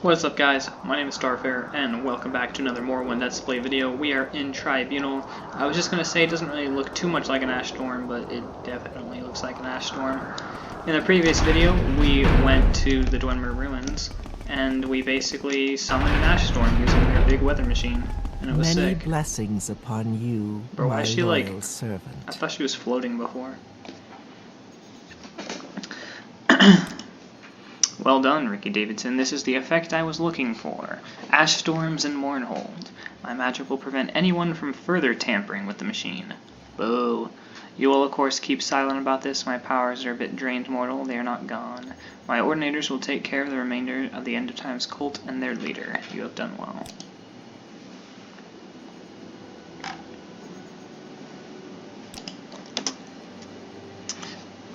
What is up, guys? My name is Starfair, and welcome back to another Morrowind Let's Play video. We are in Tribunal. I was just going to say it doesn't really look too much like an ash storm, but it definitely looks like an ash storm. In the previous video, we went to the Dwemer ruins, and we basically summoned an ash storm using their big weather machine, and it was Many sick. blessings upon you, Bro, why my is she loyal servant. I thought she was floating before. Well done, Ricky Davidson. This is the effect I was looking for. Ash storms and Mournhold. My magic will prevent anyone from further tampering with the machine. Boo. You will, of course, keep silent about this. My powers are a bit drained, mortal. They are not gone. My ordinators will take care of the remainder of the End of Times cult and their leader. You have done well.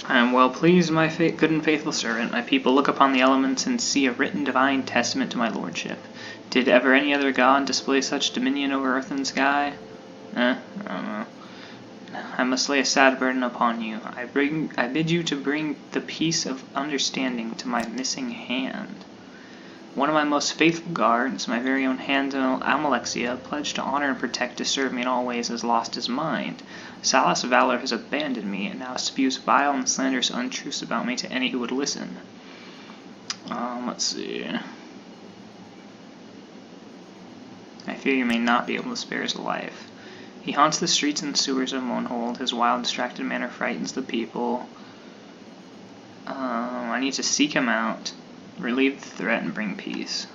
I am well pleased, my good and faithful servant. My people look upon the elements and see a written divine testament to my lordship. Did ever any other god display such dominion over earth and sky? I don't know. I must lay a sad burden upon you. I bid you to bring the peace of understanding to my missing hand. One of my most faithful guards, my very own hand Almalexia, pledged to honor and protect to serve me in all ways, has lost his mind. Salus Valor has abandoned me, and now spews vile and slanderous untruths about me to any who would listen. Let's see. I fear you may not be able to spare his life. He haunts the streets and sewers of Mournhold. His wild, distracted manner frightens the people. I need to seek him out, relieve the threat, and bring peace.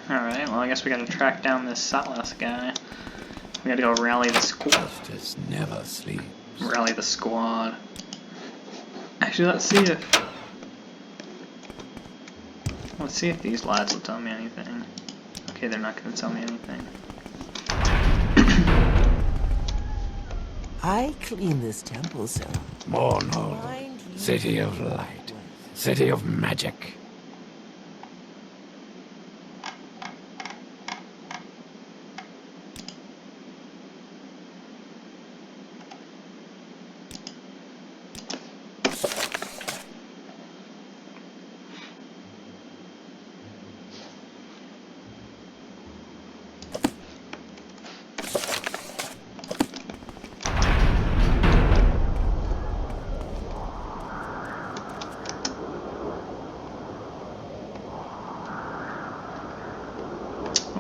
Alright, well I guess we gotta track down this Salus guy. We gotta go rally the squad. Justice never sleeps. Rally the squad. Actually, let's see if these lads will tell me anything. Okay, they're not gonna tell me anything. I clean this temple, sir. Mournhold, city of light, city of magic.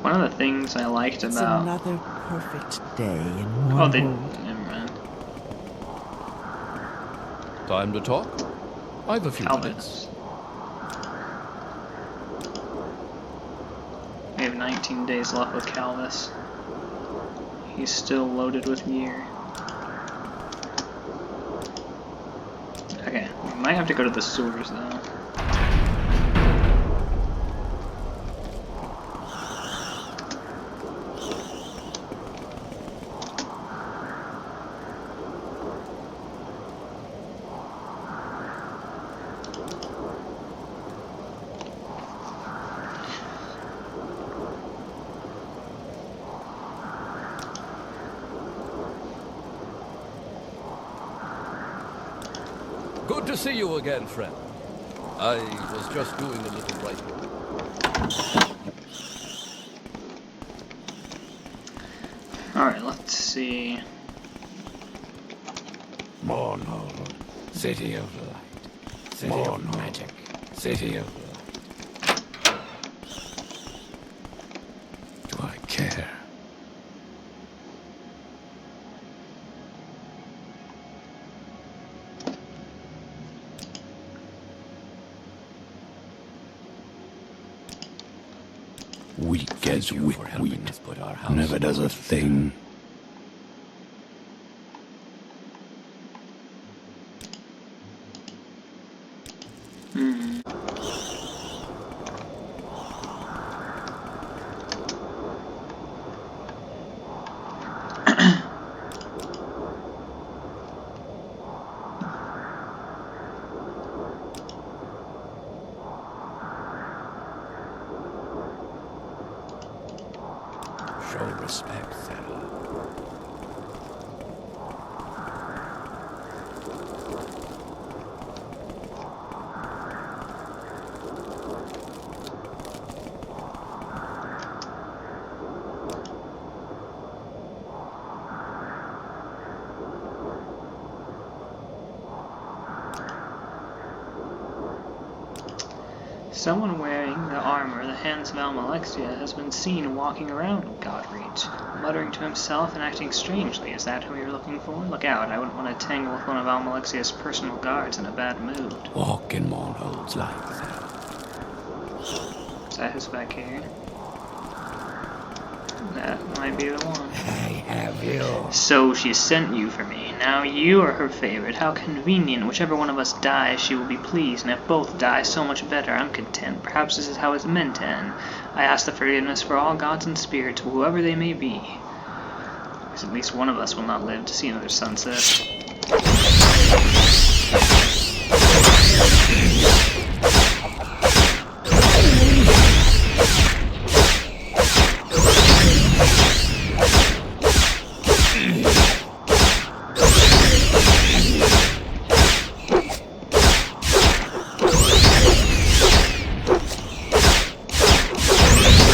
One of the things I liked It's about... another perfect day in Oh, they... Mournhold. Never mind. Time to talk? I've a few Calvinus. minutes. We have 19 days left with Calvis. He's still loaded with gear. Okay, we might have to go to the sewers though. Good to see you again, friend. I was just doing a little writing. Alright, let's see. Mournhold, city of light, city of magic, city of light. Do I care? Weak as weak wheat, never does a thing. Someone wearing the armor the hands of Almalexia has been seen walking around Godreach, muttering to himself and acting strangely. Is that who you're looking for? Look out, I wouldn't want to tangle with one of Almalexia's personal guards in a bad mood. Walk in Morrowind's light. Is that his back here? That might be the one. I have you. So she sent you for me. Now you are her favorite. How convenient. Whichever one of us dies, she will be pleased, and if both die, so much better. I'm content. Perhaps this is how it's meant to end. I ask the forgiveness for all gods and spirits, whoever they may be. Because at least one of us will not live to see another sunset.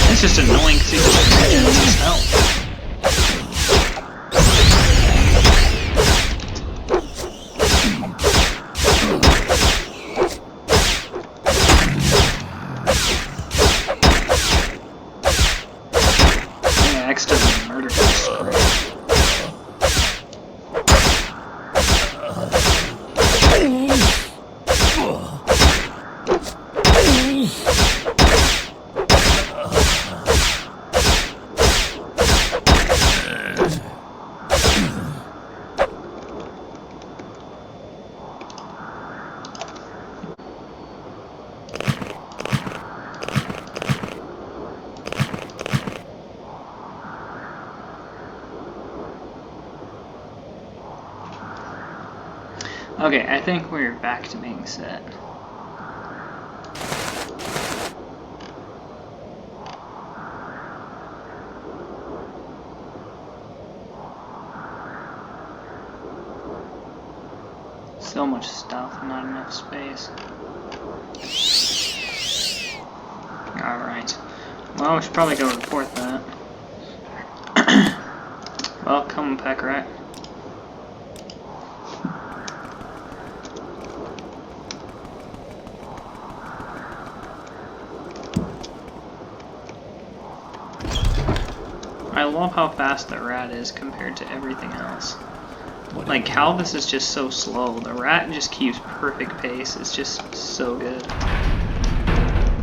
It's just annoying because he just regens his health. Yeah, accidentally murdered him. Okay, I think we're back to being set. So much stuff, not enough space. Alright. Well, we should probably go report that. Well, come back, right? I love how fast the rat is compared to everything else. Like, Calvis is just so slow. The rat just keeps perfect pace. It's just so good.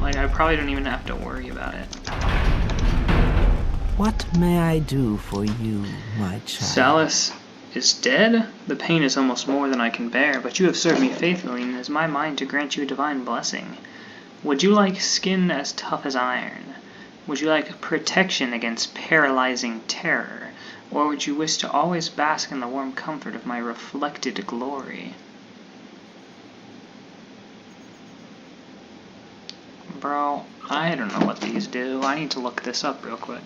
Like, I probably don't even have to worry about it. What may I do for you, my child? Salus is dead? The pain is almost more than I can bear, but you have served me faithfully, and it is my mind to grant you a divine blessing. Would you like skin as tough as iron? Would you like protection against paralyzing terror? Or would you wish to always bask in the warm comfort of my reflected glory? Bro, I don't know what these do. I need to look this up real quick.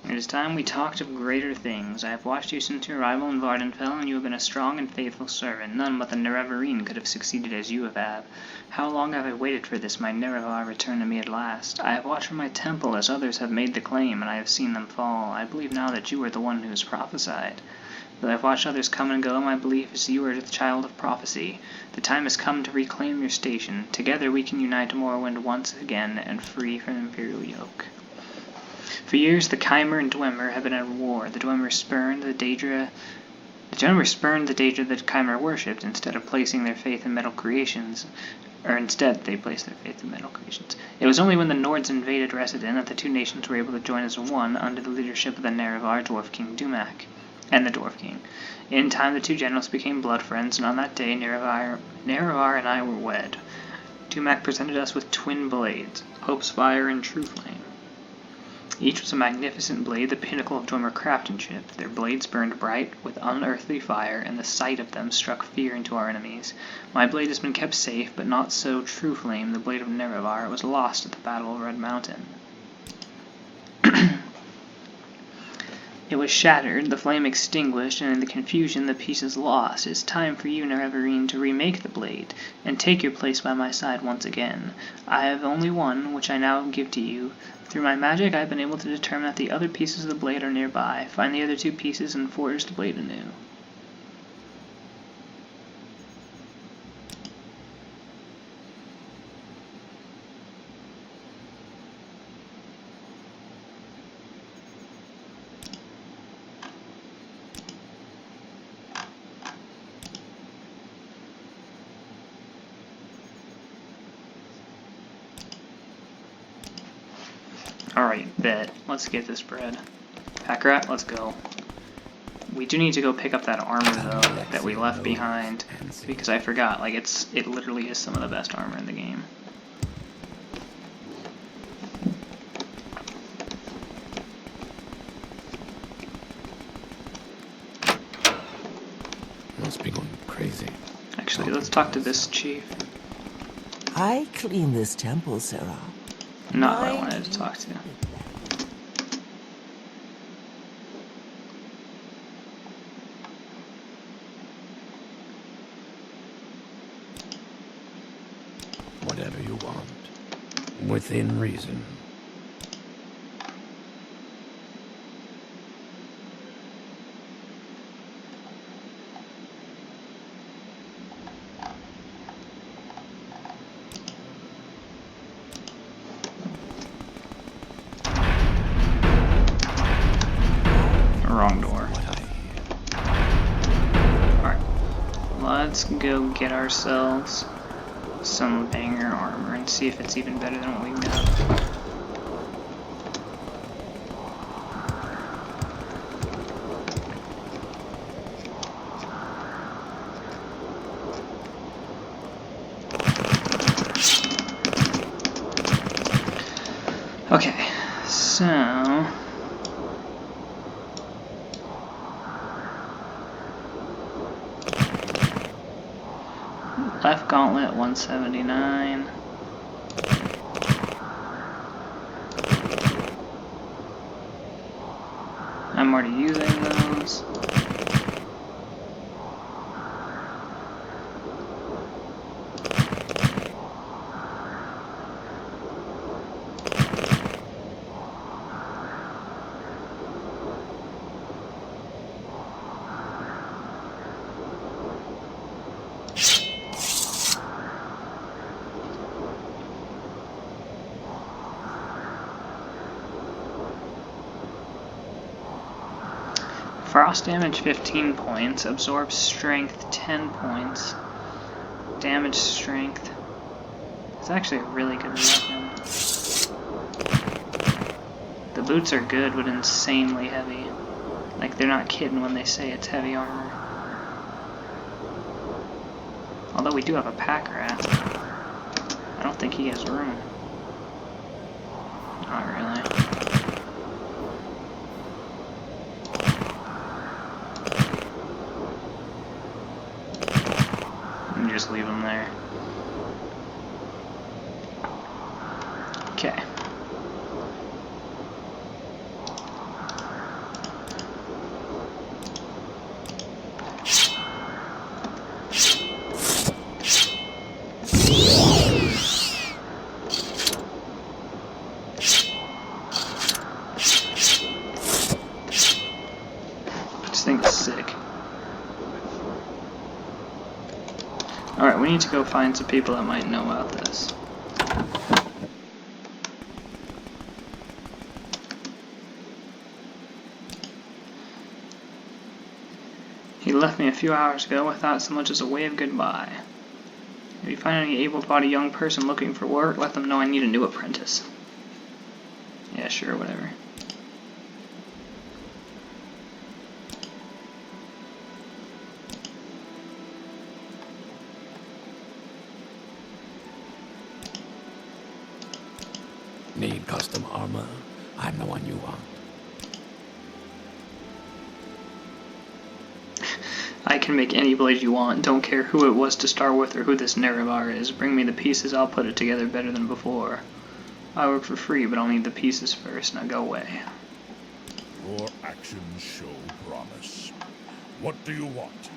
It is time we talked of greater things. I have watched you since your arrival in Vardenfell, and you have been a strong and faithful servant. None but the Nerevarine could have succeeded as you have. How long have I waited for this, my Nerevar return to me at last? I have watched from my temple as others have made the claim, and I have seen them fall. I believe now that you are the one who has prophesied. Though I have watched others come and go, my belief is you are the child of prophecy. The time has come to reclaim your station. Together we can unite Morrowind once again and free from imperial yoke. For years, the Chimer and Dwemer have been at war. The Dwemer spurned the Daedra that Chimer worshipped, instead of placing their faith in metal creations. Instead, they placed their faith in metal creations. It was only when the Nords invaded Resident that the two nations were able to join as one under the leadership of the Nerevar Dwarf King Dumak and the Dwarf King. In time, the two generals became blood friends, and on that day, Nerevar and I were wed. Dumak presented us with twin blades, Hope's Fire and True Flame. Each was a magnificent blade, the pinnacle of Dwemer craftsmanship. Their blades burned bright with unearthly fire, and the sight of them struck fear into our enemies. My blade has been kept safe, but not so True Flame, the blade of Nerevar. It was lost at the Battle of Red Mountain. It was shattered, the flame extinguished, and in the confusion the pieces lost. It's time for you, Nerevarine, to remake the blade, and take your place by my side once again. I have only one, which I now give to you. Through my magic I have been able to determine that the other pieces of the blade are nearby. Find the other 2 pieces and forge the blade anew. Alright, bet. Let's get this bread. Pack rat, let's go. We do need to go pick up that armor, though, that we left behind, because I forgot, like, it literally is some of the best armor in the game. Must be going crazy. Actually, let's talk to this chief. I clean this temple, Sarah. Not what I wanted to talk to. Whatever you want. Within reason. Wrong door. Alright. Let's go get ourselves some banger armor and see if it's even better than what we've got. Okay, so left gauntlet 179. I'm already using those. Frost damage 15 points, absorb strength 10 points, damage strength. It's actually a really good weapon. The boots are good, but insanely heavy. Like, they're not kidding when they say it's heavy armor. Although we do have a pack rat. I don't think he has room. Not really. Just leave them there. Okay. This thing's sick. Alright, we need to go find some people that might know about this. He left me a few hours ago without so much as a wave goodbye. If you find any able-bodied young person looking for work, let them know I need a new apprentice. Yeah, sure, whatever. Need custom armor? I'm the one you want. I can make any blade you want. Don't care who it was to start with or who this Nerevar is. Bring me the pieces, I'll put it together better than before. I work for free, but I'll need the pieces first. Now go away. Your actions show promise. What do you want?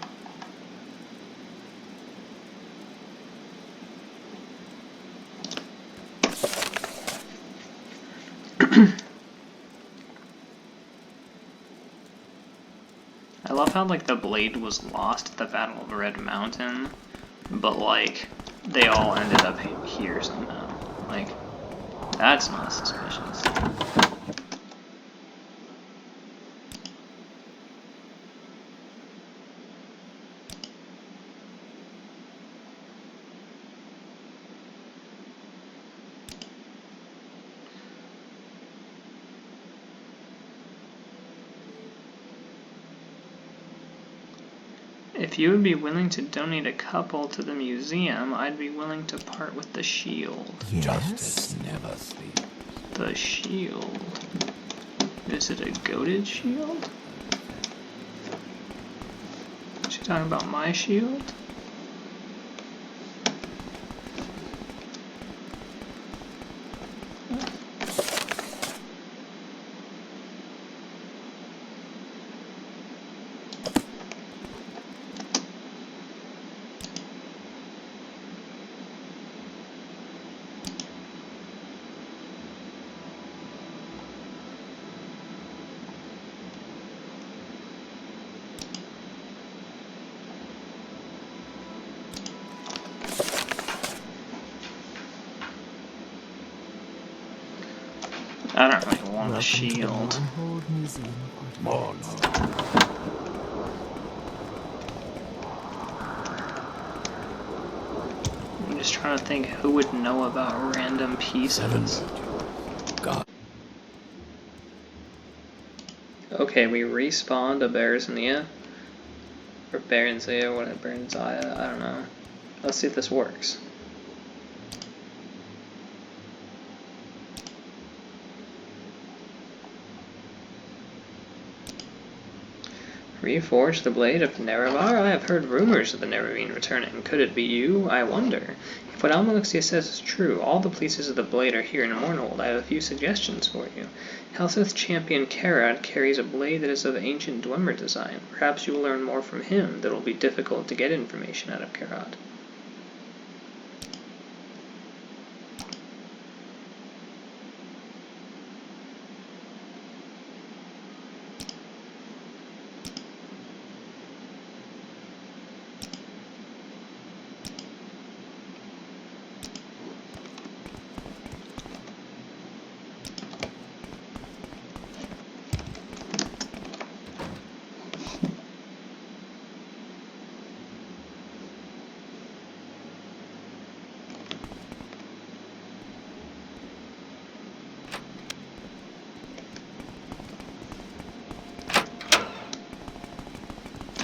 I love how, like, the blade was lost at the Battle of Red Mountain, but, like, they all ended up here somehow. Like, that's not suspicious. If you would be willing to donate a couple to the museum, I'd be willing to part with the shield. Yes? Justice never sleeps. The shield. Is it a goated shield? Is she talking about my shield? I don't really want a shield. More. I'm just trying to think who would know about random pieces. God. Okay, we respawned a Berznia. Or Berznia, whatever, Berznia, I don't know. Let's see if this works. Reforge the blade of Nerevar? I have heard rumors of the Nerevar returning. Could it be you? I wonder. If what Almalexia says is true, all the pieces of the blade are here in Morrowind. I have a few suggestions for you. Helseth champion Karad carries a blade that is of ancient Dwemer design. Perhaps you will learn more from him that will be difficult to get information out of Karad.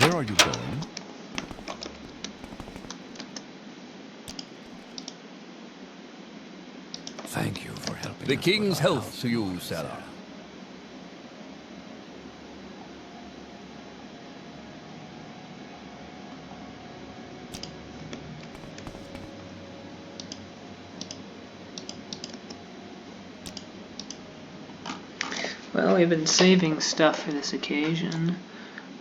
Where are you going? Thank you for helping The us king's with our health to you, Sarah. Well, we've been saving stuff for this occasion.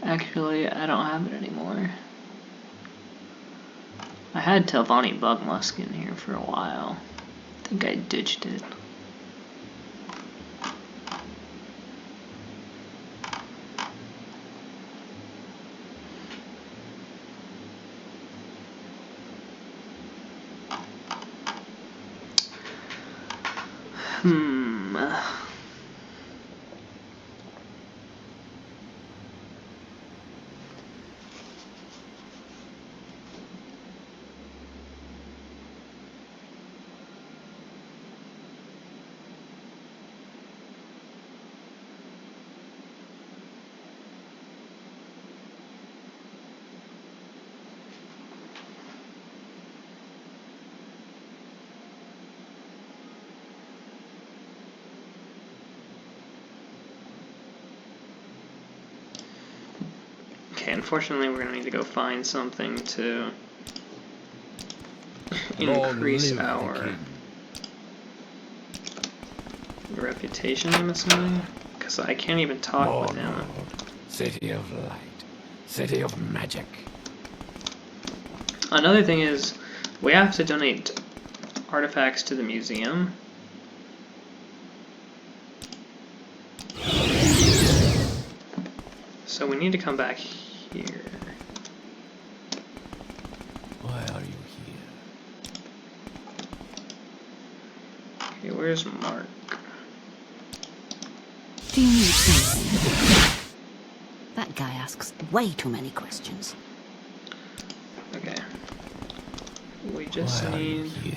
Actually, I don't have it anymore. I had Telvanni Bugmusk in here for a while. I think I ditched it. Okay, unfortunately we're gonna need to go find something to increase our reputation, I'm assuming, because I can't even talk with him. City of light. City of magic. Another thing is, we have to donate artifacts to the museum. So we need to come back here. Why are you here? Okay, where's Mark? Do you need something? That guy asks way too many questions. Okay. We just Why are you need... here?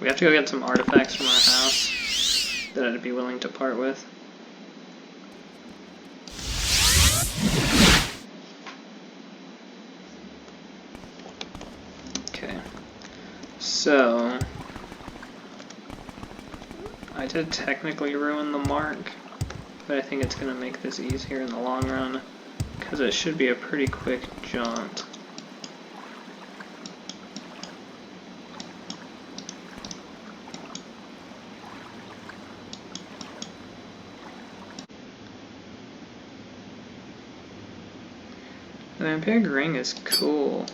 We have to go get some artifacts from our house that I'd be willing to part with. Okay. So... I did technically ruin the mark, but I think it's going to make this easier in the long run, because it should be a pretty quick jaunt. The vampiric ring is cool.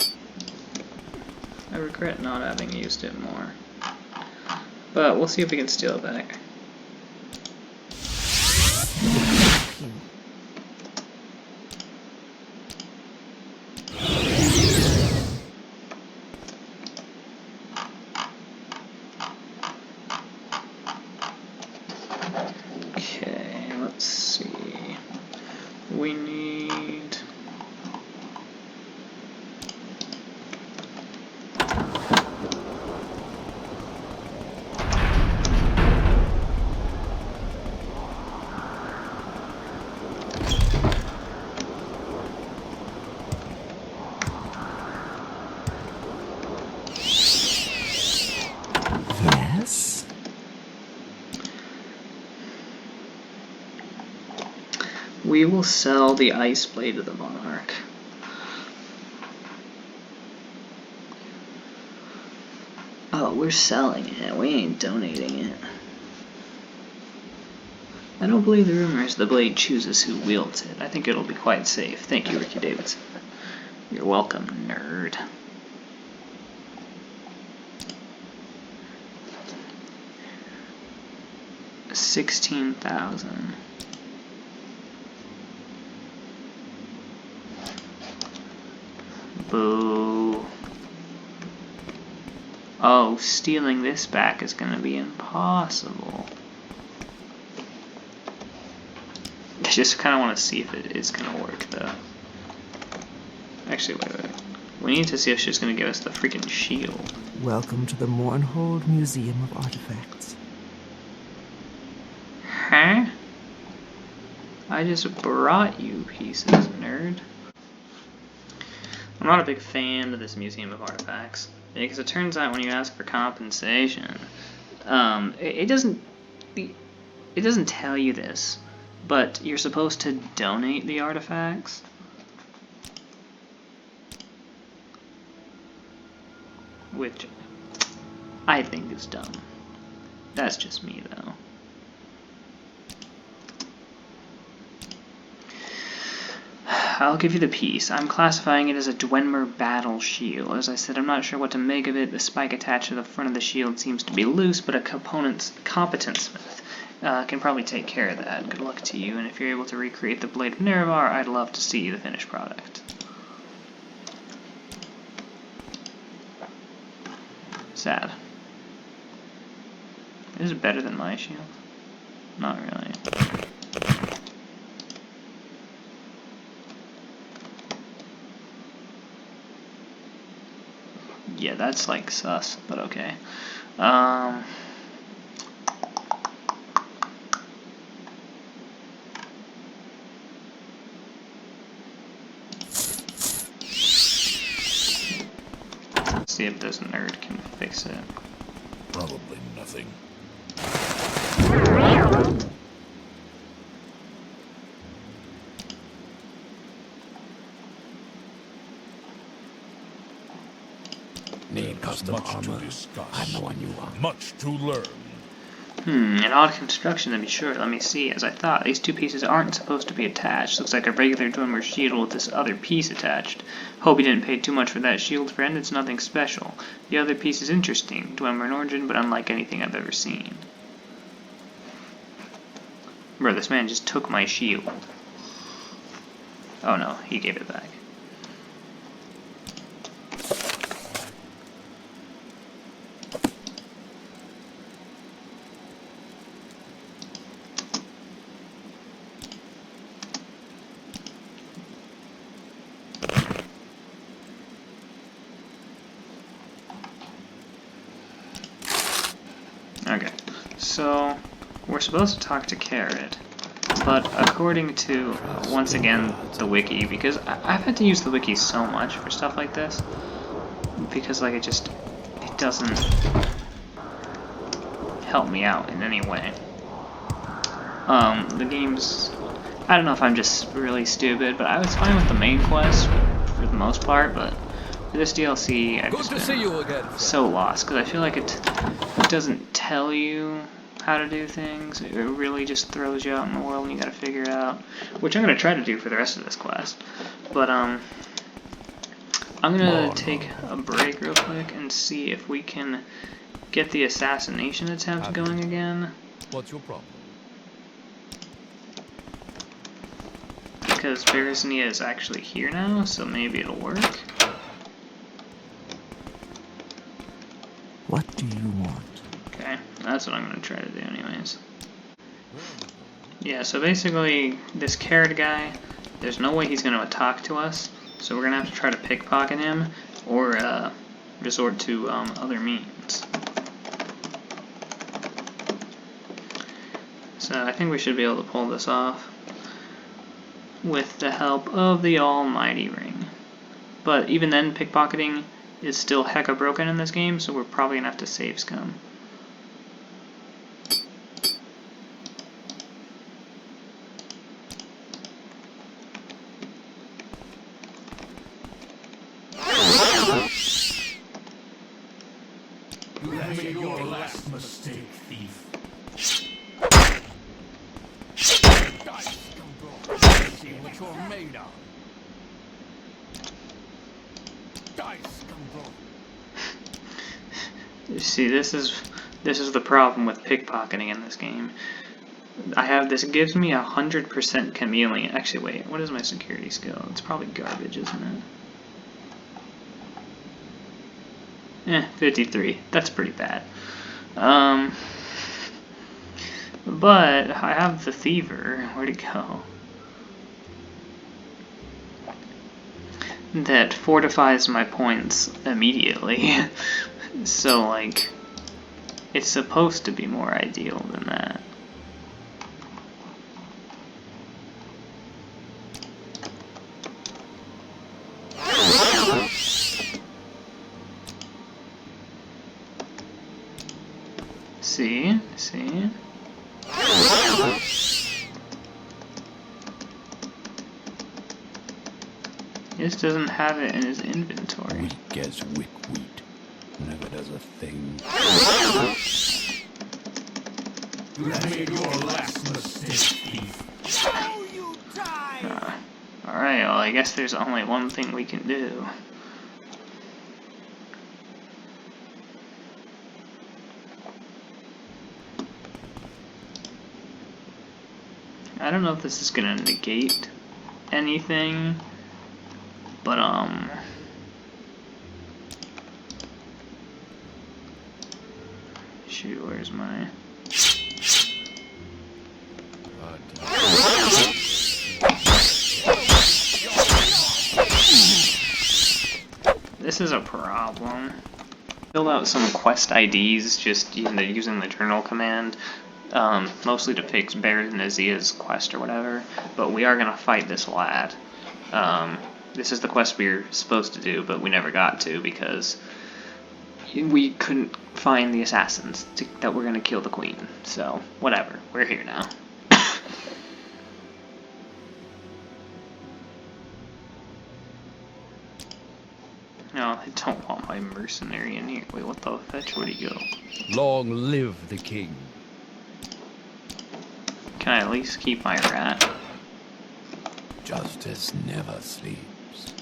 I regret not having used it more. But we'll see if we can steal it back. Okay, let's see. We need... Yes? We will sell the ice blade of the monarch. Oh, we're selling it. We ain't donating it. I don't believe the rumors the blade chooses who wields it. I think it'll be quite safe. Thank you, Ricky Davidson. You're welcome, nerd. $16,000. Boo. Oh, stealing this back is gonna be impossible. I just kinda wanna see if it is gonna work though. Actually, wait. We need to see if she's gonna give us the freaking shield. Welcome to the Mournhold Museum of Artifacts. Huh? I just brought you pieces, nerd. I'm not a big fan of this Museum of Artifacts, because it turns out when you ask for compensation, it doesn't tell you this, but you're supposed to donate the artifacts. Which I think is dumb. That's just me though. I'll give you the piece. I'm classifying it as a Dwemer battle shield. As I said, I'm not sure what to make of it. The spike attached to the front of the shield seems to be loose, but a competent smith can probably take care of that. Good luck to you, and if you're able to recreate the blade of Nerevar, I'd love to see the finished product. Sad. Is it better than my shield? Not really. Yeah, that's like sus, but okay. See if this nerd can fix it. Probably nothing. custom much armor. to discuss. I'm the one you want. Much to learn. An odd construction to be sure. Let me see. As I thought, these two pieces aren't supposed to be attached. Looks like a regular Dwemer shield with this other piece attached. Hope you didn't pay too much for that shield, friend. It's nothing special. The other piece is interesting. Dwemer in origin, but unlike anything I've ever seen. Bro, this man just took my shield. Oh no, he gave it back. Okay, so we're supposed to talk to Carrot, but according to, once again, the wiki, because I've had to use the wiki so much for stuff like this, because like it doesn't help me out in any way. The game's, I don't know if I'm just really stupid, but I was fine with the main quest for the most part, but for this DLC, I've Good just to been see you again, friend. so lost, because I feel like it doesn't tell you how to do things. It really just throws you out in the world and you gotta figure it out, which I'm gonna try to do for the rest of this quest. But I'm gonna take a break real quick and see if we can get the assassination attempt going again, What's your problem? because Beresnia is actually here now, so maybe it'll work. What do you want? Okay, that's what I'm gonna try to do anyways. Yeah, so basically, this Carrot guy, there's no way he's gonna talk to us, so we're gonna have to try to pickpocket him, or resort to other means. So I think we should be able to pull this off with the help of the almighty ring. But even then, pickpocketing is still hecka broken in this game, so we're probably gonna have to save scum. You have made your last mistake, thief. See what you're made of. See, this is the problem with pickpocketing in this game. I have this, it gives me 100% chameleon. Actually, wait, what is my security skill? It's probably garbage, isn't it? 53. That's pretty bad. But I have the Thiever. Where'd it go? That fortifies my points immediately. So, like, it's supposed to be more ideal than that. See? He just doesn't have it in his inventory. Weak as wick wheat. Never does a thing. You have made your last mistake, thief. Alright, well, I guess there's only one thing we can do. I don't know if this is gonna negate anything, but shoot, where's my... This is a problem. Filled out some quest IDs just using the journal command, mostly to fix Beresnia's quest or whatever, but we are gonna fight this lad. This is the quest we were supposed to do, but we never got to because we couldn't find the assassins that were gonna kill the queen. So, whatever, we're here now. Oh, I don't want my mercenary in here. Wait, what the fetch? Where'd he go? Long live the king. Can I at least keep my rat? Justice never sleeps.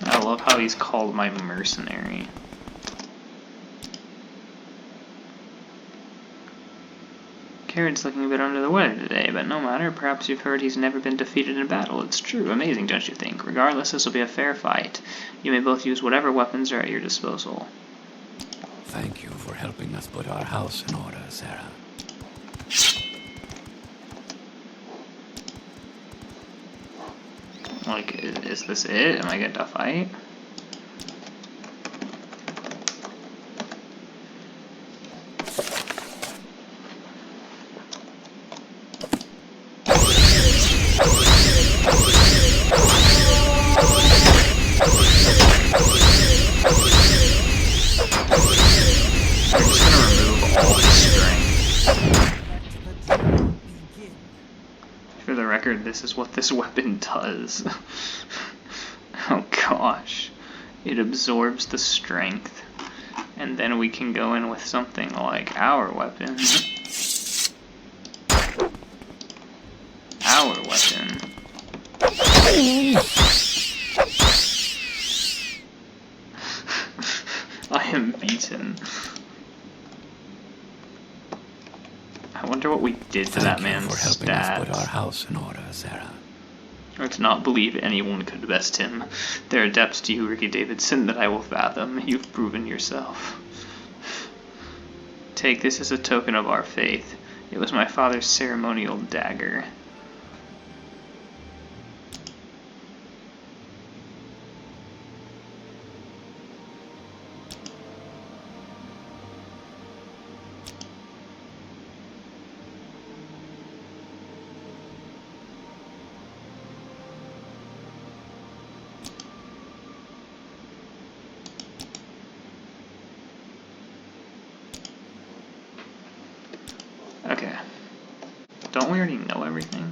I love how he's called my mercenary. Carrod's looking a bit under the weather today, but no matter. Perhaps you've heard he's never been defeated in battle. It's true. Amazing, don't you think? Regardless, this will be a fair fight. You may both use whatever weapons are at your disposal. Thank you for helping us put our house in order, Sarah. Like, is this it? Am I getting to fight? For the record, this is what this weapon does. Oh gosh. It absorbs the strength. And then we can go in with something like our weapon. Our weapon. I am beaten. I wonder what we did to that man's for helping us put our stats. house in order, Sarah. Or to not believe anyone could best him. There are depths to you, Ricky Davidson, that I will fathom. You've proven yourself. Take this as a token of our faith. It was my father's ceremonial dagger. Okay. Don't we already know everything?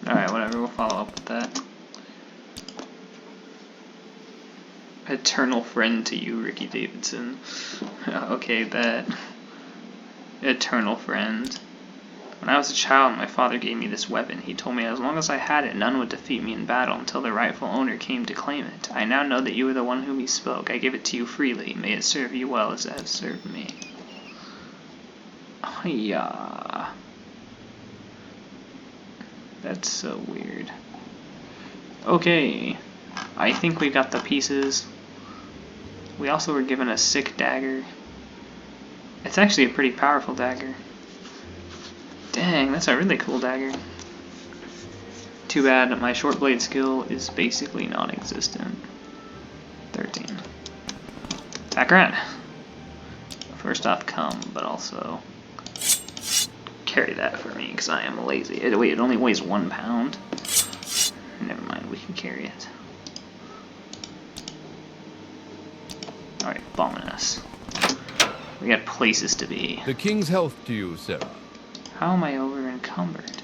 Alright, whatever, we'll follow up with that. Eternal friend to you, Ricky Davidson. Okay, bet. Eternal friend. When I was a child, my father gave me this weapon. He told me as long as I had it, none would defeat me in battle until the rightful owner came to claim it. I now know that you are the one whom he spoke. I give it to you freely. May it serve you well as it has served me. Oh, yeah. That's so weird. Okay. I think we got the pieces. We also were given a sick dagger. It's actually a pretty powerful dagger. Dang, that's a really cool dagger. Too bad my short blade skill is basically non-existent. 13. Attack rat. First off, come, but also carry that for me because I am lazy. Wait, it only weighs 1 pound? Never mind, we can carry it. Alright, bombing us. We got places to be. The king's health to you, Sarah. How am I over encumbered?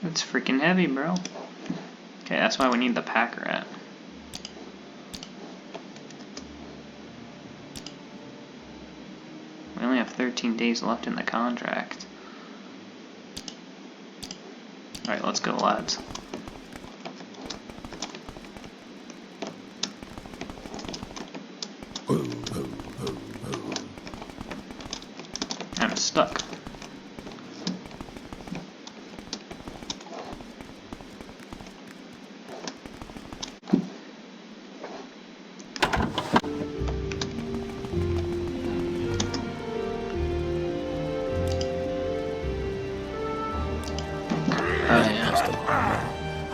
It's freaking heavy, bro. Okay, that's why we need the pack rat. We only have 13 days left in the contract. Alright, let's go, lads. I'm stuck.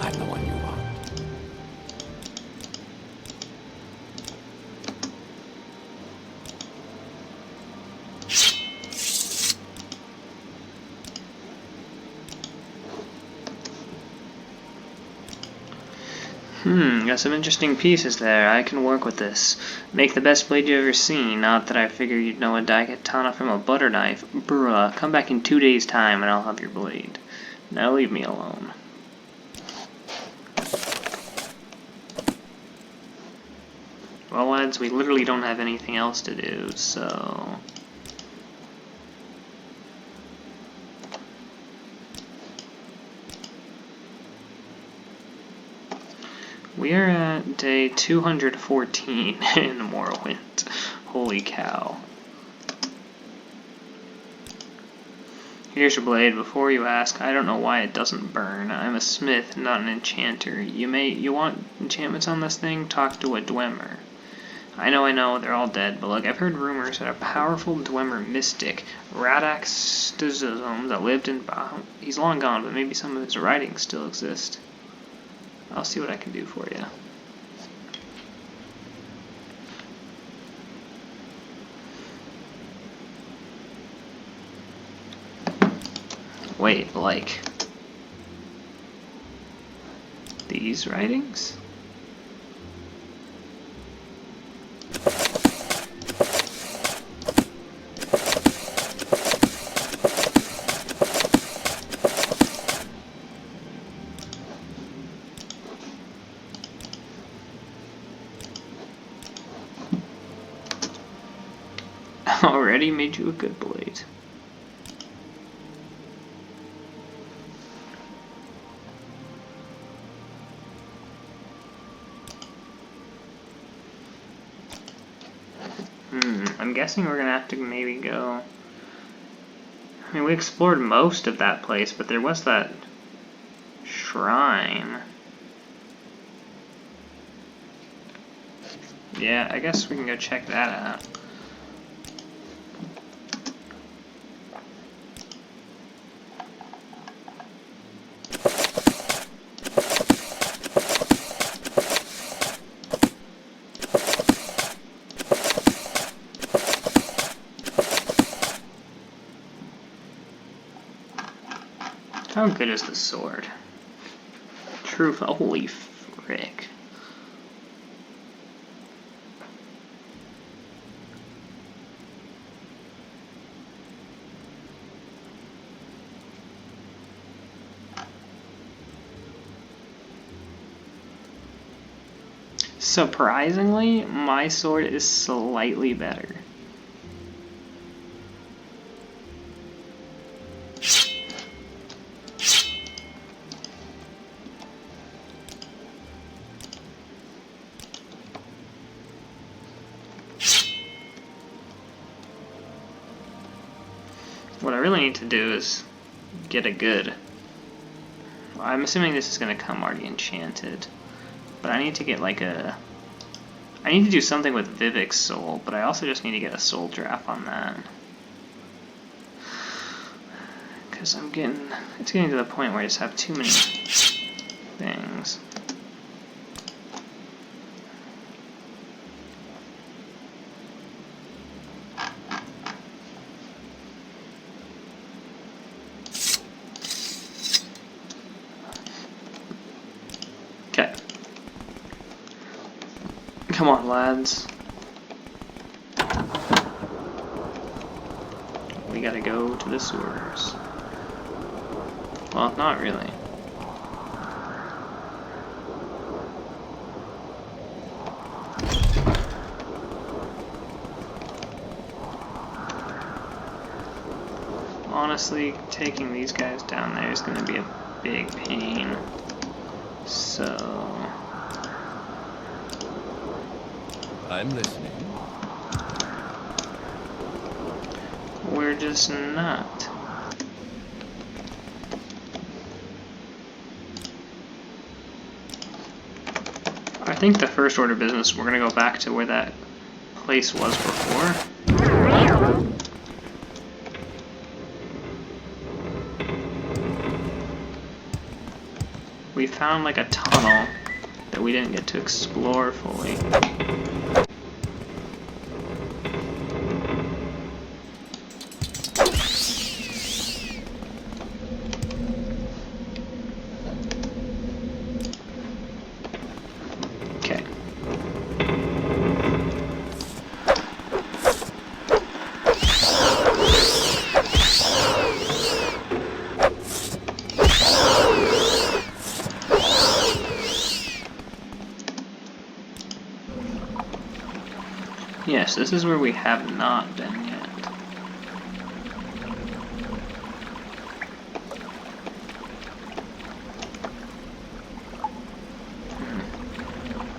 I'm the one you want. Got some interesting pieces there. I can work with this. Make the best blade you've ever seen. Not that I figure you'd know a daikatana from a butter knife. Bruh, come back in 2 days' time and I'll have your blade. Now leave me alone. Well, lads, we literally don't have anything else to do, so... We are at day 214 in Morrowind. Holy cow. Here's your blade. Before you ask, I don't know why it doesn't burn. I'm a smith, not an enchanter. You want enchantments on this thing? Talk to a Dwemer. I know, they're all dead, but look, I've heard rumors that a powerful Dwemer mystic, Radax that lived in he's long gone, but maybe some of his writings still exist. I'll see what I can do for you. Wait, like... these writings? Already made you a good blade. I'm guessing we're gonna have to maybe go... I mean, we explored most of that place, but there was that shrine. Yeah, I guess we can go check that out. How good is the sword? True, holy frick. Surprisingly, my sword is slightly better. What I really need to do is get a good... I'm assuming this is going to come already enchanted. But I need to get like a... I need to do something with Vivek's soul, but I also just need to get a soul draft on that. Because it's getting to the point where I just have too many things. Okay. Come on, lads. We gotta go to the sewers. Well, not really. Honestly, taking these guys down there is gonna be a big pain. So... I'm listening. we're just not. I think the first order of business, we're gonna go back to where that place was before. We found like a tunnel that we didn't get to explore fully. Yes, this is where we have not been yet.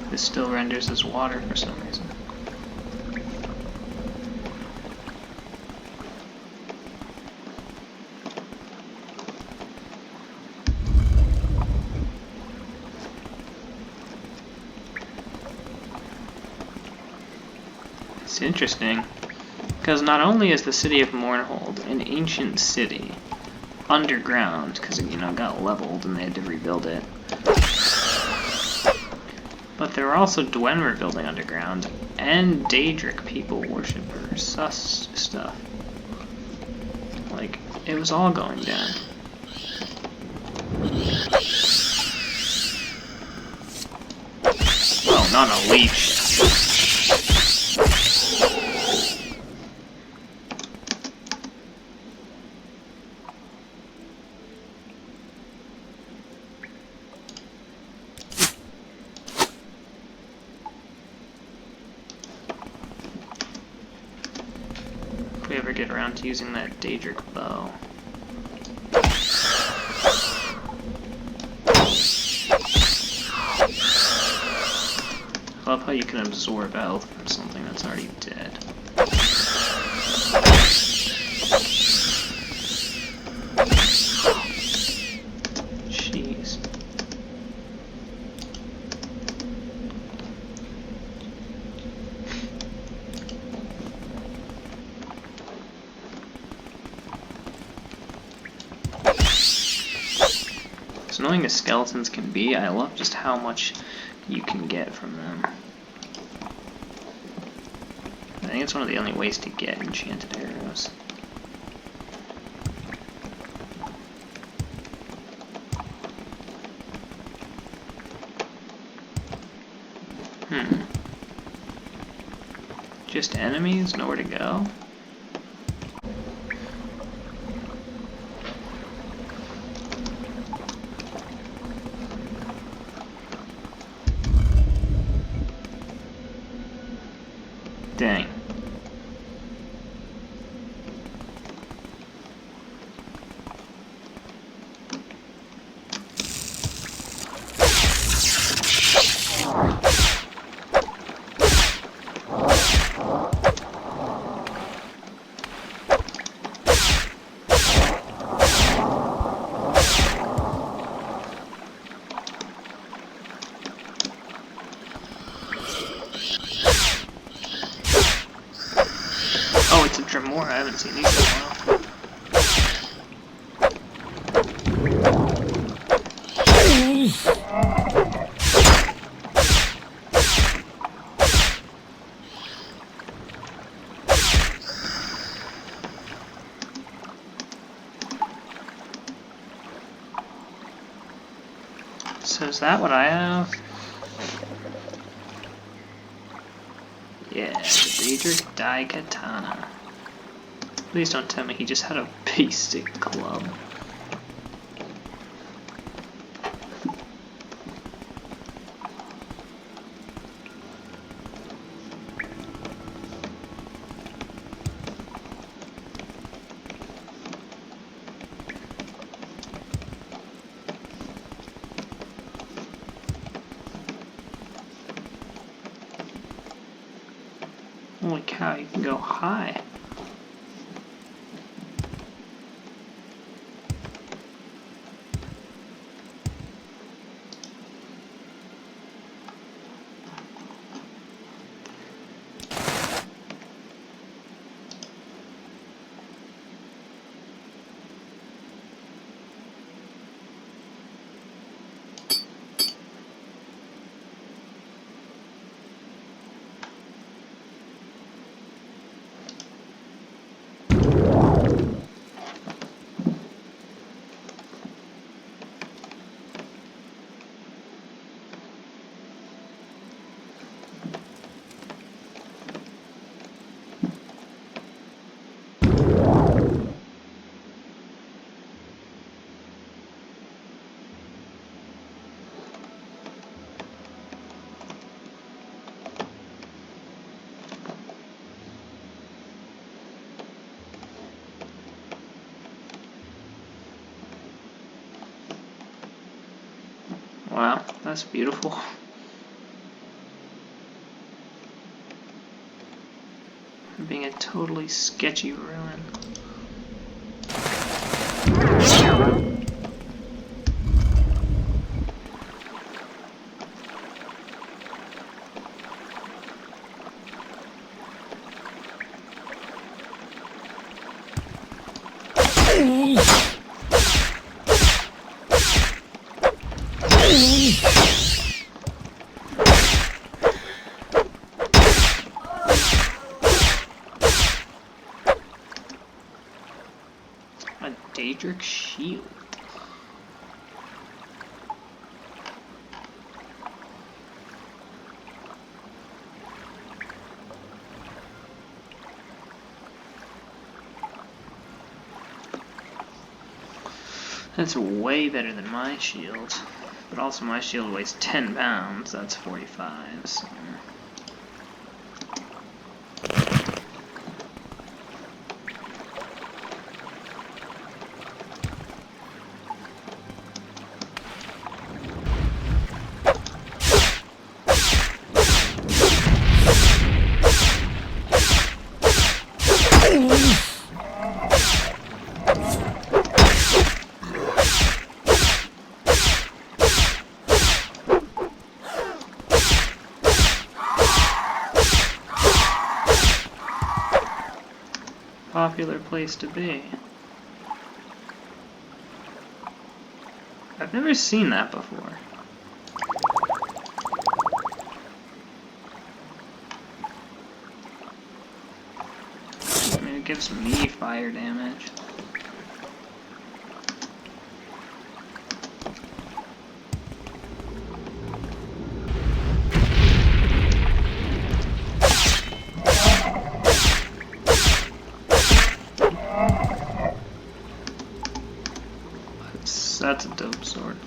This still renders as water for some reason. It's interesting, because not only is the city of Mournhold an ancient city, underground, because it, got leveled and they had to rebuild it, but there were also Dwemer building underground, and Daedric people worshippers, sus stuff. Like, it was all going down. Oh, not a leech. If we ever get around to using that Daedric bow. I love how you can absorb health from something that's already dead. Jeez. As annoying as skeletons can be, I love just how much you can get from them. I think it's one of the only ways to get enchanted arrows. Just enemies? Nowhere to go? Dang. Oh, it's a Tremor. I haven't seen these in a while. So is that what I have? Yeah, the Daedric Daikatana. Please don't tell me he just had a basic club. Holy cow, you can go high. Wow, that's beautiful. Being a totally sketchy ruin. A Daedric shield. That's way better than my shield. But also my shield weighs 10 pounds, that's 45, so... Popular place to be. I've never seen that before. I mean, it gives me fire damage. That's a dope sword.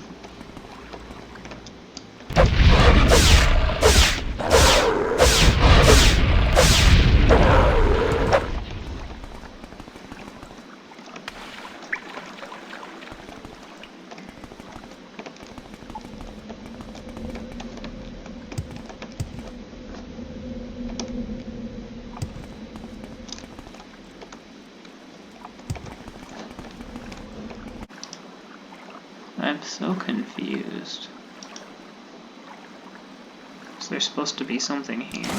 I'm so confused. Is there supposed to be something here?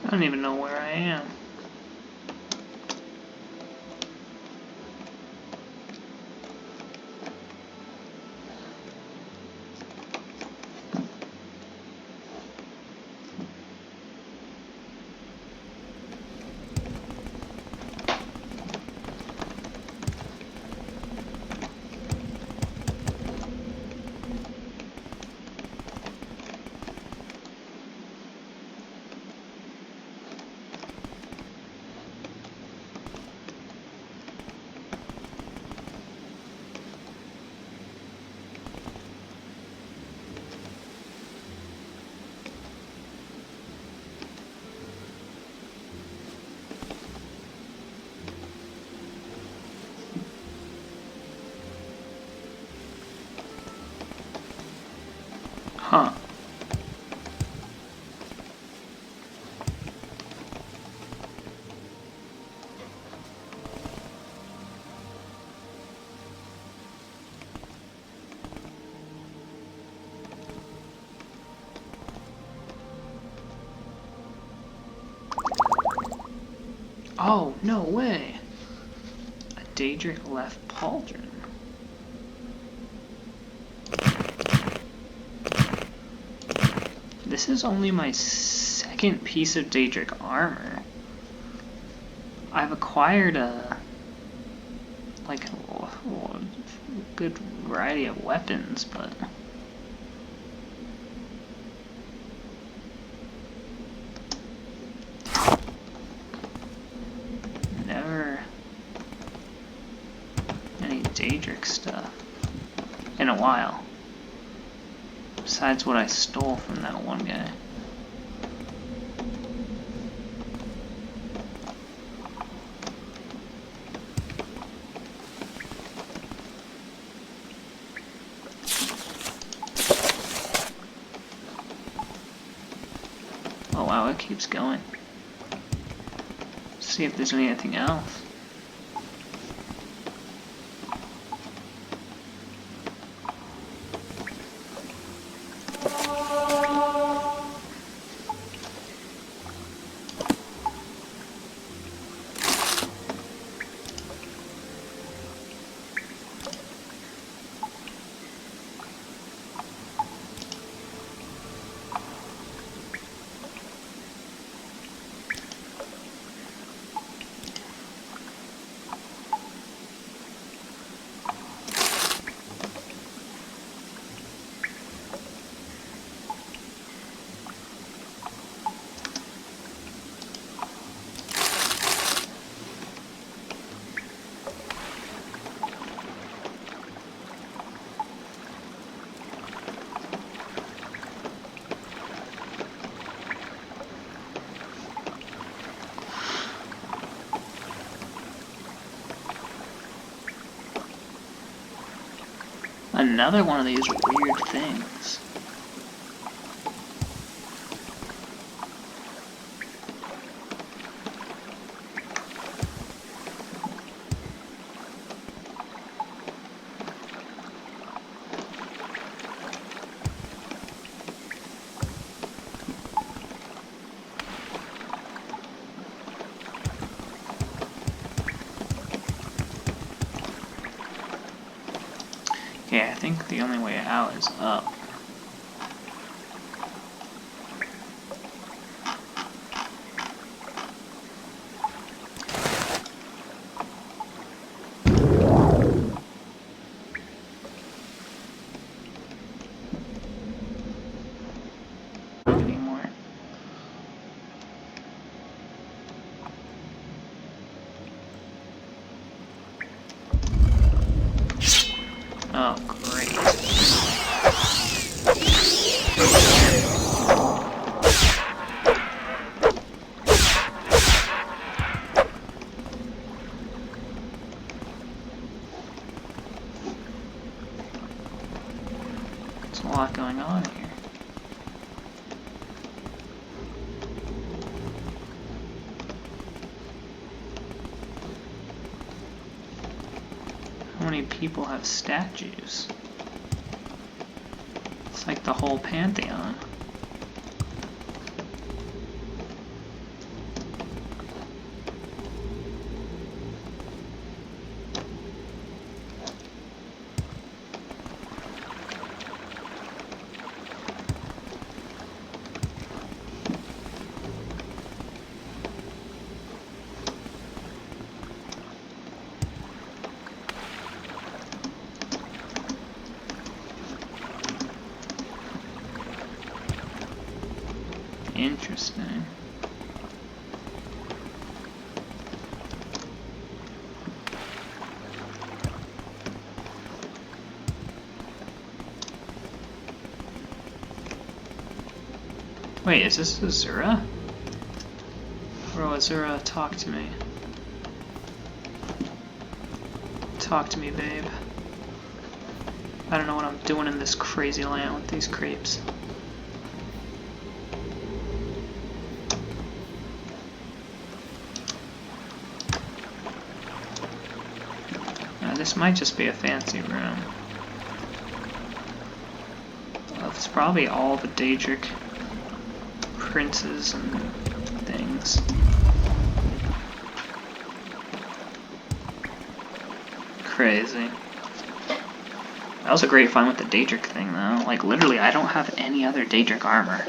I don't even know where I am. Huh. Oh, no way! A Daedric left pauldron. This is only my second piece of Daedric armor. I've acquired a good variety of weapons, but never any Daedric stuff in a while. Besides what I stole from that one guy. Oh wow, it keeps going. Let's see if there's anything else. Another one of these weird things. Okay, I think the only way out is up. Anymore. Oh, great. There's a lot going on here. How many people have statues? It's like the whole pantheon. Interesting. Wait, is this Azura? Bro, Azura, talk to me. Talk to me, babe. I don't know what I'm doing in this crazy land with these creeps. This might just be a fancy room. Well, it's probably all the Daedric princes and things. crazy. That was a great find with the Daedric thing, though. Like, literally, I don't have any other Daedric armor.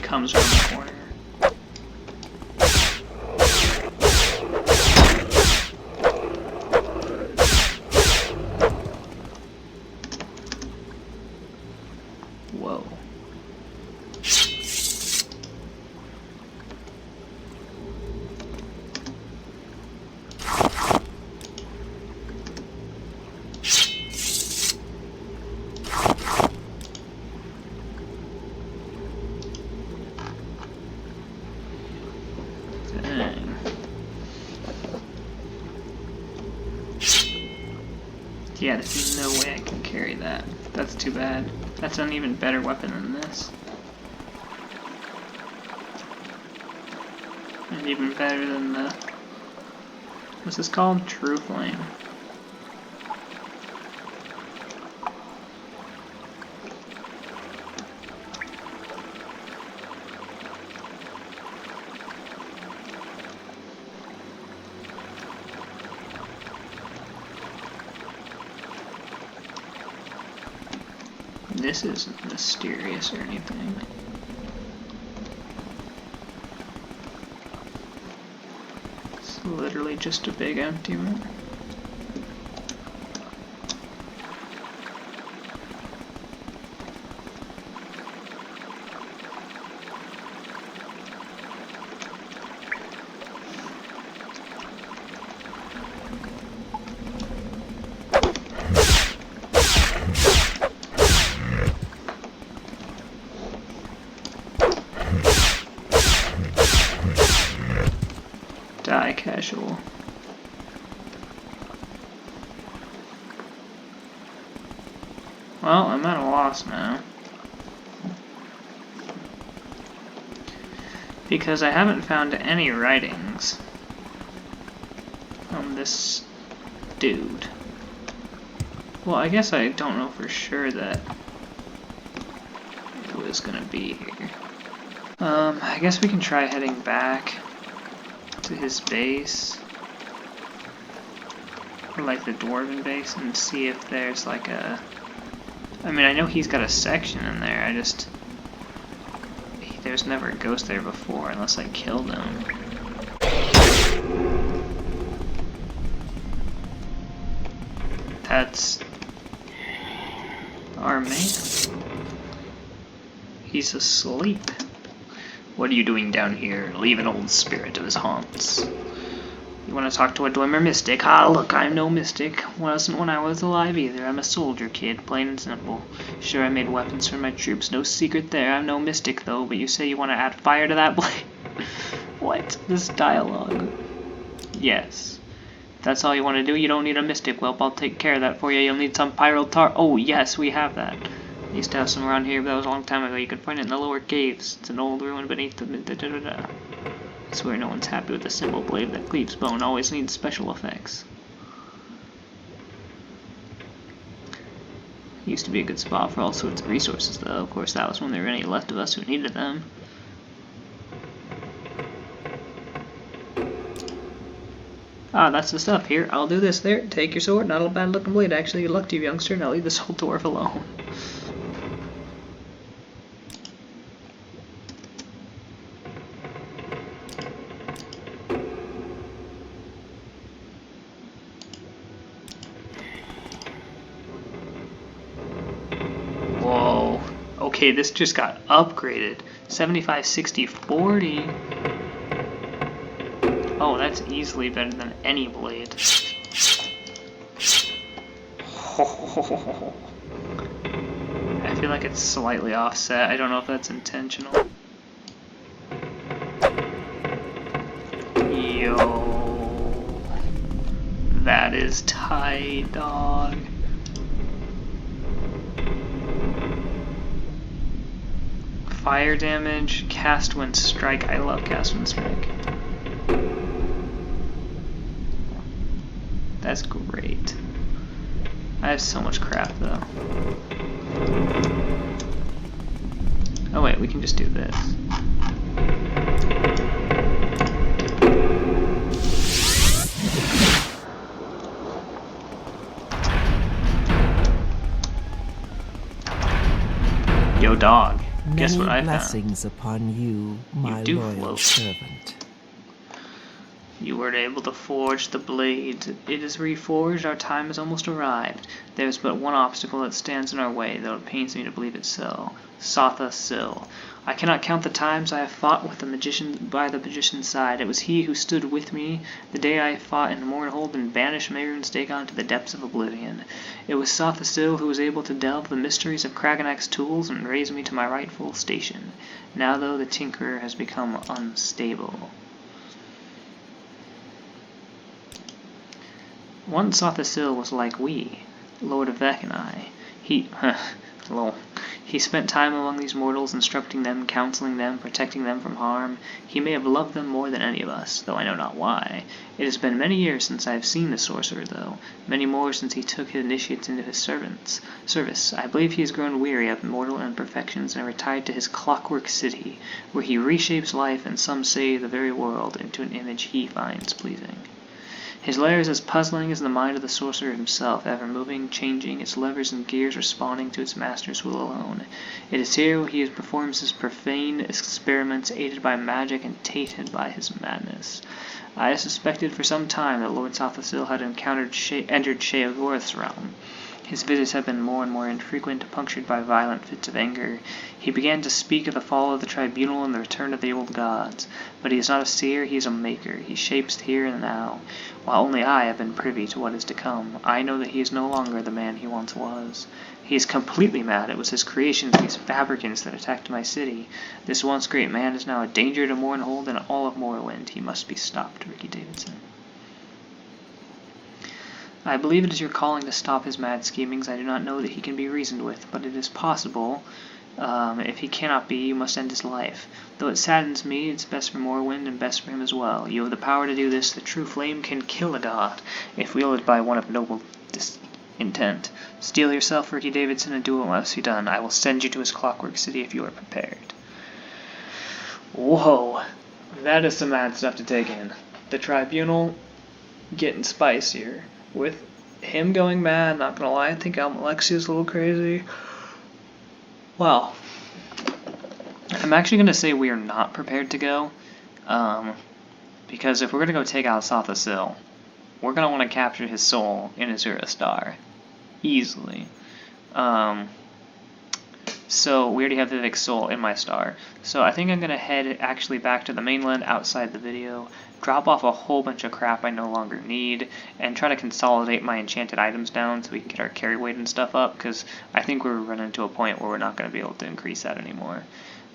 Comes around the corner. Whoa. Yeah, there's no way I can carry that. That's too bad. That's an even better weapon than this. And even better than the... what's this called? True Flame. This isn't mysterious or anything. It's literally just a big empty room. Die casual. Well, I'm at a loss now. Because I haven't found any writings on this dude. Well, I guess I don't know for sure that it was gonna be here. I guess we can try heading back to his base, or like the dwarven base, and see if there's like a... I mean, I know he's got a section in there, there's never a ghost there before unless I killed him. That's our man. He's asleep. What are you doing down here? Leave an old spirit of his haunts. You want to talk to a Dwemer mystic? Ah, look, I'm no mystic. Wasn't when I was alive either. I'm a soldier kid, plain and simple. Sure, I made weapons for my troops. No secret there. I'm no mystic, though. But you say you want to add fire to that blade? What? This dialogue? Yes. If that's all you want to do, you don't need a mystic. Well, I'll take care of that for you. You'll need some pyrotar. Oh, yes, we have that. I used to have some around here, but that was a long time ago. You can find it in the lower caves. It's an old ruin beneath the da-da-da-da. I swear no one's happy with a simple blade that cleaves bone. Always needs special effects. Used to be a good spot for all sorts of resources, though. Of course, that was when there were any left of us who needed them. Ah, that's the stuff. Here, I'll do this. There, take your sword. Not a bad looking blade, actually. Good luck to you, youngster, and I'll leave this old dwarf alone. Whoa. Okay, this just got upgraded. 75, 60, 40. Oh, that's easily better than any blade. I feel like it's slightly offset. I don't know if that's intentional. Yo, that is tight, dog. Fire damage, cast when strike. I love cast when strike. That's great. I have so much crap though. Oh wait, we can just do this. Yo, dog. Guess what I Many found? blessings upon you, my do loyal float. servant. You were able to forge the blade. It is reforged. Our time has almost arrived. There is but one obstacle that stands in our way, though it pains me to believe it so. Satha Sil. I cannot count the times I have fought with the magician by the magician's side. It was he who stood with me the day I fought in Morrowind and banished Mehrunes Dagon to the depths of oblivion. It was Satha Sil who was able to delve the mysteries of Kraganak's tools and raise me to my rightful station. Now, though, the Tinkerer has become unstable. Once Satha Sil was like we, Lord of Vec and I. He spent time among these mortals, instructing them, counseling them, protecting them from harm. He may have loved them more than any of us, though I know not why. It has been many years since I have seen the sorcerer, though, many more since he took his initiates into his service. I believe he has grown weary of mortal imperfections and retired to his clockwork city, where he reshapes life and some say the very world into an image he finds pleasing. His lair is as puzzling as the mind of the sorcerer himself, ever moving, changing, its levers and gears responding to its master's will alone. It is here he performs his profane experiments, aided by magic and tainted by his madness. I have suspected for some time that Lord Satha Sil had entered Sheogorath's realm. His visits have been more and more infrequent, punctured by violent fits of anger. He began to speak of the fall of the Tribunal and the return of the old gods. But he is not a seer, he is a maker. He shapes here and now. While only I have been privy to what is to come, I know that he is no longer the man he once was. He is completely mad. It was his creations, these fabricants, that attacked my city. This once great man is now a danger to Mournhold and all of Morrowind. He must be stopped, Ricky Davidson. I believe it is your calling to stop his mad schemings. I do not know that he can be reasoned with, but it is possible. If he cannot be, you must end his life. Though it saddens me, it's best for Morrowind and best for him as well. You have the power to do this. The true flame can kill a god, if wielded by one of noble intent. Steel yourself, Ricky Davidson, and do what must be done. I will send you to his clockwork city if you are prepared. Whoa, that is some mad stuff to take in. The Tribunal getting spicier. With him going mad, not gonna lie, I think Almalexia is a little crazy. Well, I'm actually gonna say we are not prepared to go, because if we're gonna go take out Satha Sil, we're gonna want to capture his soul in Azura Star, easily. So we already have Vivek's soul in my star. So I think I'm gonna head actually back to the mainland outside the video, drop off a whole bunch of crap I no longer need, and try to consolidate my enchanted items down so we can get our carry weight and stuff up, because I think we're running to a point where we're not going to be able to increase that anymore.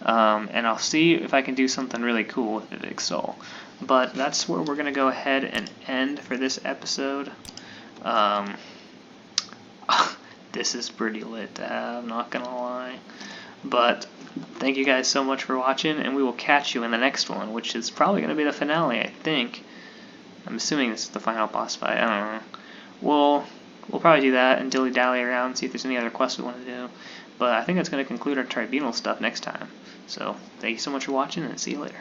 And I'll see if I can do something really cool with Vivek's soul. But that's where we're going to go ahead and end for this episode. This is pretty lit to have, not going to lie. But thank you guys so much for watching, and we will catch you in the next one, which is probably going to be the finale, I think. I'm assuming this is the final boss fight. I don't know. We'll probably do that and dilly-dally around, see if there's any other quests we want to do. But I think that's going to conclude our Tribunal stuff next time. So thank you so much for watching, and see you later.